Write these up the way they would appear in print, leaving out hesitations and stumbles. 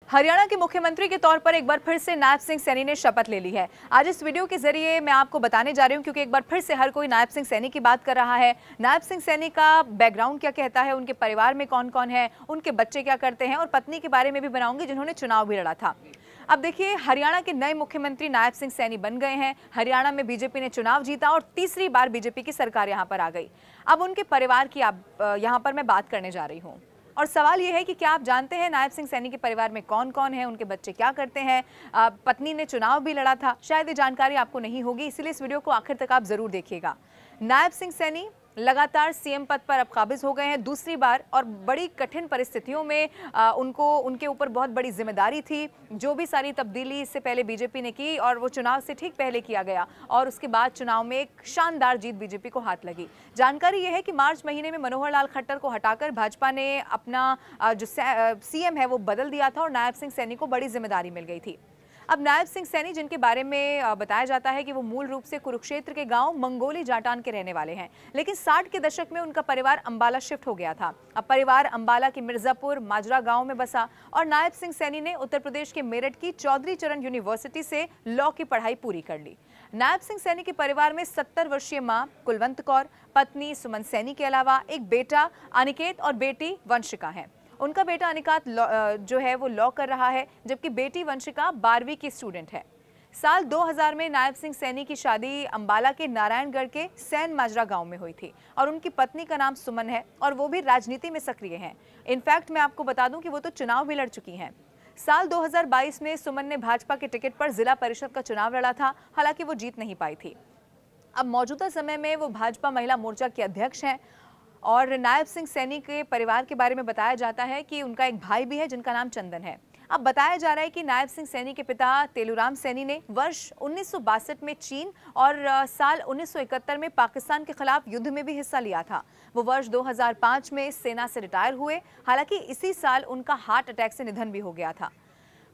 हरियाणा के मुख्यमंत्री के तौर पर एक बार फिर से नायब सिंह सैनी ने शपथ ले ली है। आज इस वीडियो के जरिए मैं आपको बताने जा रही हूं, क्योंकि एक बार फिर से हर कोई नायब सिंह सैनी की बात कर रहा है। नायब सिंह सैनी का बैकग्राउंड क्या कहता है, उनके परिवार में कौन कौन है, उनके बच्चे क्या करते हैं, और पत्नी के बारे में भी बनाऊंगी जिन्होंने चुनाव भी लड़ा था। अब देखिए, हरियाणा के नए मुख्यमंत्री नायब सिंह सैनी बन गए हैं। हरियाणा में बीजेपी ने चुनाव जीता और तीसरी बार बीजेपी की सरकार यहां पर आ गई। अब उनके परिवार की यहां पर मैं बात करने जा रही हूं। और सवाल यह है कि क्या आप जानते हैं नायब सिंह सैनी के परिवार में कौन कौन है, उनके बच्चे क्या करते हैं, पत्नी ने चुनाव भी लड़ा था। शायद ये जानकारी आपको नहीं होगी, इसीलिए इस वीडियो को आखिर तक आप जरूर देखिएगा। नायब सिंह सैनी लगातार सीएम पद पर अब काबिज हो गए हैं दूसरी बार, और बड़ी कठिन परिस्थितियों में उनके ऊपर बहुत बड़ी जिम्मेदारी थी। जो भी सारी तब्दीली इससे पहले बीजेपी ने की, और वो चुनाव से ठीक पहले किया गया, और उसके बाद चुनाव में एक शानदार जीत बीजेपी को हाथ लगी। जानकारी यह है कि मार्च महीने में मनोहर लाल खट्टर को हटाकर भाजपा ने अपना जो सीएम है वो बदल दिया था, और नायब सिंह सैनी को बड़ी जिम्मेदारी मिल गई थी। अब नायब सिंह सैनी, जिनके बारे में बताया जाता है कि वो मूल रूप से कुरुक्षेत्र के गांव मंगोली जाटान के रहने वाले हैं, लेकिन 60 के दशक में उनका परिवार अंबाला शिफ्ट हो गया था। अब परिवार अंबाला के मिर्जापुर माजरा गांव में बसा, और नायब सिंह सैनी ने उत्तर प्रदेश के मेरठ की चौधरी चरण यूनिवर्सिटी से लॉ की पढ़ाई पूरी कर ली। नायब सिंह सैनी के परिवार में 70 वर्षीय मां कुलवंत कौर, पत्नी सुमन सैनी के अलावा एक बेटा अनिकेत और बेटी वंशिका है। उनका बेटा अनिकात जो है वो लॉ कर रहा है, जबकि बेटी वंशिका 12वीं की स्टूडेंट है। साल 2000 में नायब सिंह सैनी की शादी अंबाला के नारायणगढ़ के सैन माजरा गांव में हुई थी, और उनकी पत्नी का नाम सुमन है, और वो भी राजनीति में सक्रिय हैं। इनफैक्ट मैं आपको बता दूं कि वो तो चुनाव भी लड़ चुकी हैं। साल 2022 में सुमन ने भाजपा के टिकट पर जिला परिषद का चुनाव लड़ा था, हालांकि वो जीत नहीं पाई थी। अब मौजूदा समय में वो भाजपा महिला मोर्चा की अध्यक्ष हैं। और नायब सिंह सैनी के परिवार के बारे में बताया जाता है कि उनका एक भाई भी है जिनका नाम चंदन है। अब बताया जा रहा है कि नायब सिंह सैनी के पिता तेलुराम सैनी ने वर्ष 1962 में चीन और साल 1971 में पाकिस्तान के खिलाफ युद्ध में भी हिस्सा लिया था। वो वर्ष 2005 में सेना से रिटायर हुए, हालांकि इसी साल उनका हार्ट अटैक से निधन भी हो गया था।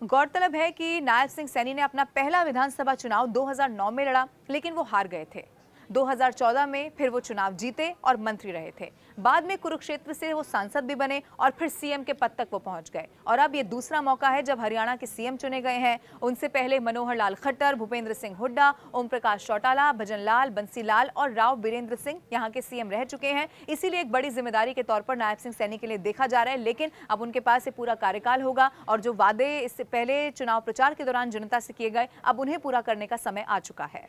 गौरतलब है कि नायब सिंह सैनी ने अपना पहला विधानसभा चुनाव 2009 में लड़ा, लेकिन वो हार गए थे। 2014 में फिर वो चुनाव जीते और मंत्री रहे थे। बाद में कुरुक्षेत्र से वो सांसद भी बने, और फिर सीएम के पद तक वो पहुंच गए। और अब ये दूसरा मौका है जब हरियाणा के सीएम चुने गए हैं। उनसे पहले मनोहर लाल खट्टर, भूपेंद्र सिंह हुड्डा, ओम प्रकाश चौटाला, भजन लाल, बंसी लाल और राव बीरेंद्र सिंह यहाँ के सीएम रह चुके हैं। इसीलिए एक बड़ी जिम्मेदारी के तौर पर नायब सिंह सैनी के लिए देखा जा रहा है। लेकिन अब उनके पास ये पूरा कार्यकाल होगा, और जो वादे इससे पहले चुनाव प्रचार के दौरान जनता से किए गए, अब उन्हें पूरा करने का समय आ चुका है।